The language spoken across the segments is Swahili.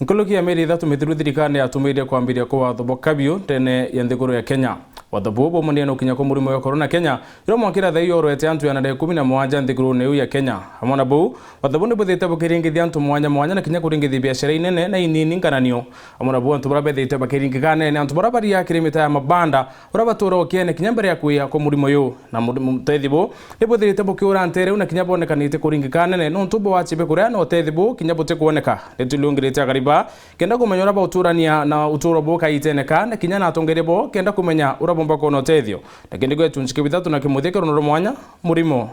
Nkuluki ya meri ithatu mithiru thirikari yatumire kwambiria kwa watho bokabio tene ya nthiguru ya Kenya. Watho bubu munene ukinya kwa murimu wa corona Kenya iro mwakira thai orwete antu ya 17 nthiguru neu ya Kenya. Hamona bu watho bu nibuthite bukiringithia antu mwanya na kinya kuringithia biashara inene na inini nkananio. Hamona bu antu bara bethite bakiringithia nene antu bara bari ya kirimita ya mabanda ura batura okiene kinya mbere ya kuya kwa murimu yu na mutethibwo nibuthite bukiura ntere una kinya bonekanite kuringithia nene no ntubo wachibe kuria no tethibwo kinya bote kuoneka netulungirite kariba kenda kumenya ura bauturania na uturo bu kaiteneka na kinya na atongerebo kenda kumenya ura bomba kono tethio lakini gwe tunchike bitatu na kimuthike rono mwanya murimo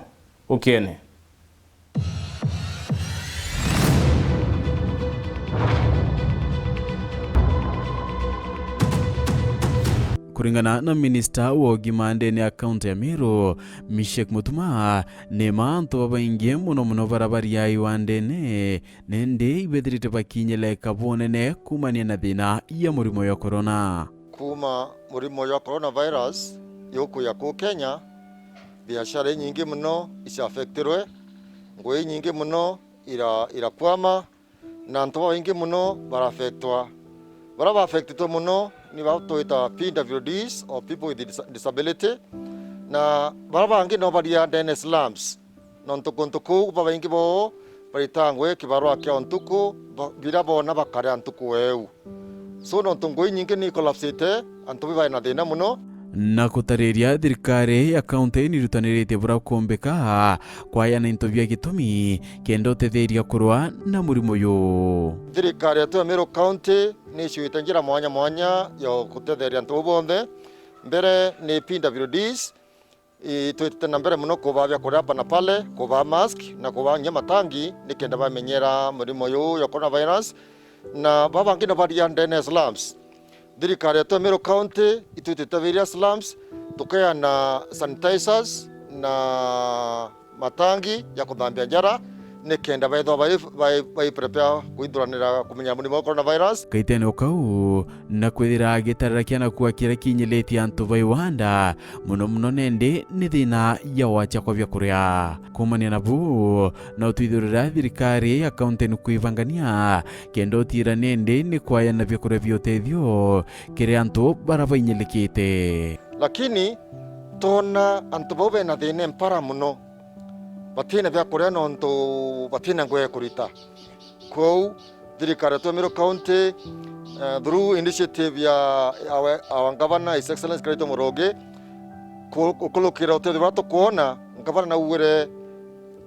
ukiene kuringana na minister wa ugima ndene akaunti ya Meru Mishek Mutuma ne manto babaingie muno barabari ya iwandene nende ibethirite bakinyele kabonene kumania na thina ya murimo ya corona kuma murimo ya coronavirus yoku ya ku Kenya biashara nyingi muno isi affectirwe ngoi nyingi muno ira kwama na nto baingi muno barafectwa baraba affectitwe muno ni batoita PWDs or people with disability na baraba angi no baria den slums non to kontuku baingi bo baritangwe kibarwa kya ontuku birabo na bakare antuku eu so non to ngoi nyingi ni collapsete antu biba na thina muno na kutariria thirikari ya kaunti ni rutanirite bura kombeka kwa yana intobia gitumi kendo tetheria kurwa na murimo yo thirikari ya Meru County ni ciwite njira mwanya yo kutetheria antu bonthe mbere ni PWDs itwite na mbere muno kubabya kuria pana pale kuba mask na kuba nyamatangi nikenda bamenyera murimo yo ya coronavirus na baba ngino baria ndene slums thirikari ya Meru County itwite various slums tukaya na sanitizers na matangi ya kuthambia njara nikenda baitho bai prepare kuidhuranira kumenya murimo wa coronavirus kaitene okau na kwithira gitarira kiana kwa kira kinyeleti antu bai wanda muno nende ni thina ya wacha kwa vyakuria kumania na bu na utwithurira thirikari ya kaunti ni kuivangania kendo tira nende ni kwaya na vyakuria vyotethio kire antu baraba inyelikite lakini tona antu bobe na thina mpara muno batina bya kuria nonto batina ngwe kurita ko thirikari ya Meru County through initiative ya our governor His Excellency Kraito Moroge kulukira utethio bato kuona governor na ugere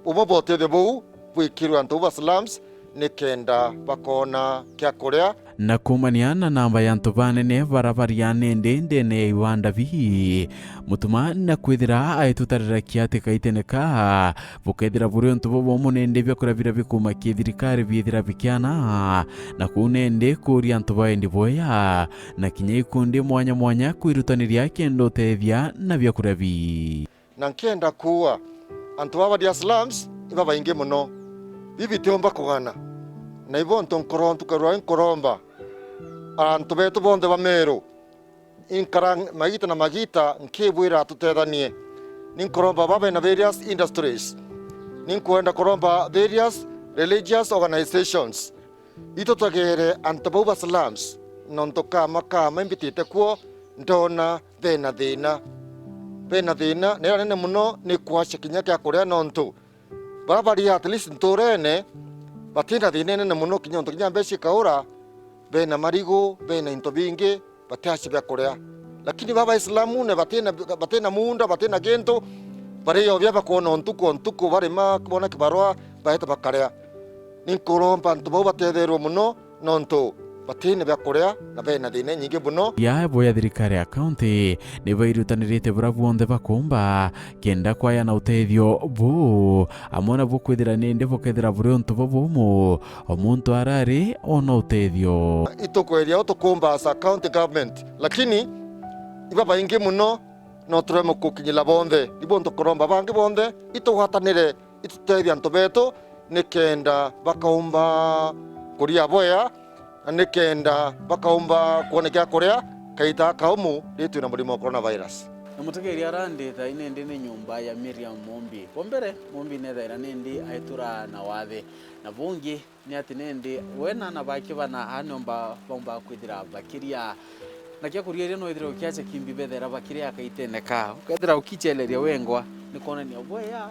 ubobote thebo bwikirwa antu ba slums nikenda bakona kya kuria na kumania na namba ya antu banene barabari ya nende ne iwanda bihi mutuma na kwithira aitutarira kiate kaiteneka bukethira buri antu bobo munende byakura bira bikuma kithirikari bithira bikiana na kunende kuri antu baendi boya na kinya ikundi mwanya kwirutaniria kendo tethia na byakura bi na nkenda kuwa antu baba slums iba baingi muno bibi tiomba kugana na ibonto nkoronto karwa nkoromba antu betu bonde ba Meru inkarang magita nkibwira tutethanie ninkoromba baba na various industries ninkwenda koromba various religious organizations ito tagere antu baba slums nonto kama mbitite kuo ndona thina nene muno ni kwasha kinya kya kuria nonto barabari at least ntorene batina thina nene muno kinyonto kinya mbeci kaura bena marigo bena into bingi batashi bya kuria lakini baba islamu ne batina munda batina gento bare yo bya bakona ontuko bare ma kubona kibarwa bahita bakaria ninkoromba ntubo batethero muno nonto batina bya kuria na bena thina nyingi muno ya boya thirikari ya kaunti ni bairutanirite bura buonde bakomba kenda kwaya na utethio bu amona bukwithira nende bukethira buri ontu bobumu omuntu arari ona utethio itokweria otokomba as a county government lakini iba baingi muno no turemo kukinyila bonde ibonto koromba bangi bonde itohatanire itutethia antu betu nikenda bakaumba kuria boya nikenda bakaumba kuonekea kuria kaita kaumu ritu na murimo wa coronavirus na mutegeri arande tha inende ni nyumba ya Miriam Mombi bombere Mombi ne tha irane aitura na wathe na bungi ni ati nende wena na baki bana anomba bomba kwithira bakiria na kia kuria no ithira ukiacha kimbi bethera bakiria akaiteneka ukethira ukicheleria wengwa ni kona ni obweya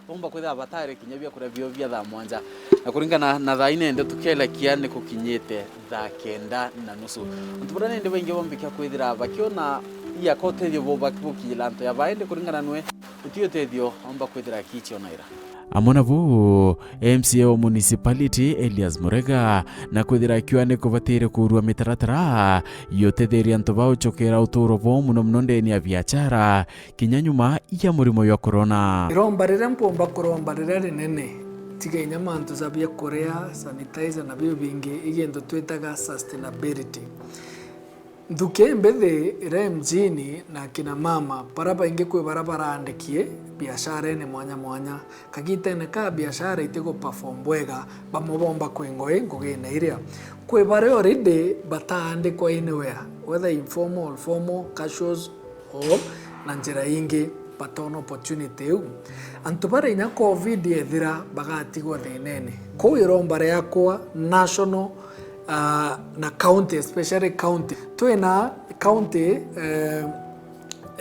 bomba kwithira batare kinyabia kuria bio bia tha mwanja na kuringana na tha inende tukelekia ni kukinyite tha 9:30 ntubura nende wengi bombikia kwithira bakiona iya kotethio bo bakibukila nto ya baende kuringana nwe utio tethio bomba kwithira kichi onaira amona vu MCA wa municipality Elias Murega na kwithira akiwa ni kuvatire kurua mitaratara yotetheria nto bao chokera uturo bo muno ndeni ya biashara kinyanyuma ya murimo ya corona irombarira mpomba kurombarira rinene tiga inyamantu zabia korea sanitizer na bio bingi igendo twetaga sustainability nduke mbethe ire mjini na kina mama paraba inge kwe barabara andekie biashara ni mwanya kagitene ka biashara itego perform bwega bamobomba kwengoe ngogena iria kwe bare already batande kwa anywhere whether informal formal casuals or na njira inge paton opportunity antubare nya covid ethira bagatigwa thenene ko irombare yakwa national na county, especially county. Tuena county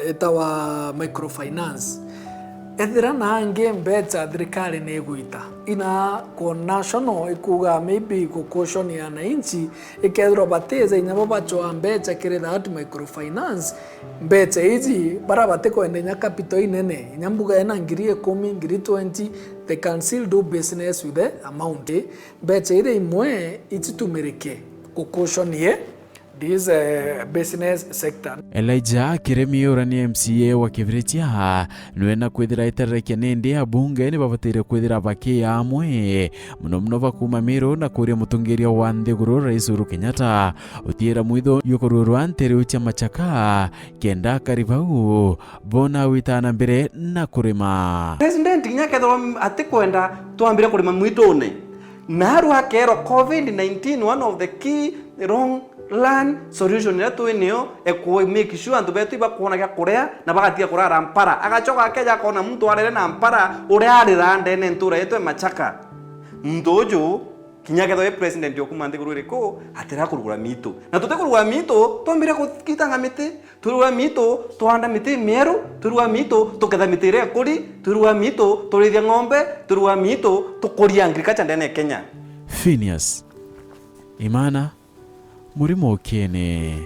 etawa microfinance. Ethira na ange mbecha thirikari ni guita. Ina ko national ikuga maybe ko caution ya na inchi ikethira bateza inyabo bacho mbecha kire that microfinance. Mbecha hizi barabate ko endenya capital inene. Nyambuga ena ngiri 10 ngiri 20 they can still do business with the amount. Mbecha ile imwe ititumereke ko caution ye this business sector. Elijah Kiremiura ni MCA wa Kiviritia nwena kwithira iterekia nende abunge ni bavatire kwithira baki amwe muno bakuma miro na kuria mutungiria wa Nthiguru Rais Uhuru Kenyatta utiera mwitho yukorurwa ntere ucha machaka kenda karibau bona witana mbere na kurima President nyaketho atikwenda twambire kurima mwitone naru akero COVID-19 one of the key wrong land solution ya tueneo eko make sure andu betu ibakona gya kurea na bagatia kurara mpara agachoka akeja kona mtu arere na mpara uria arira ndene ntura yetu machaka mdojo kinyaketho ye president yokuma Nthiguru riko atira kurugura mito na tutekurugura mito tombire kukitanga miti turugura mito twanda miti mieru turugura mito tuketha miti ire kuri turugura mito turithia ng'ombe turugura mito tukuria agriculture ndene Kenya. Phineas Imana Murimo Kene.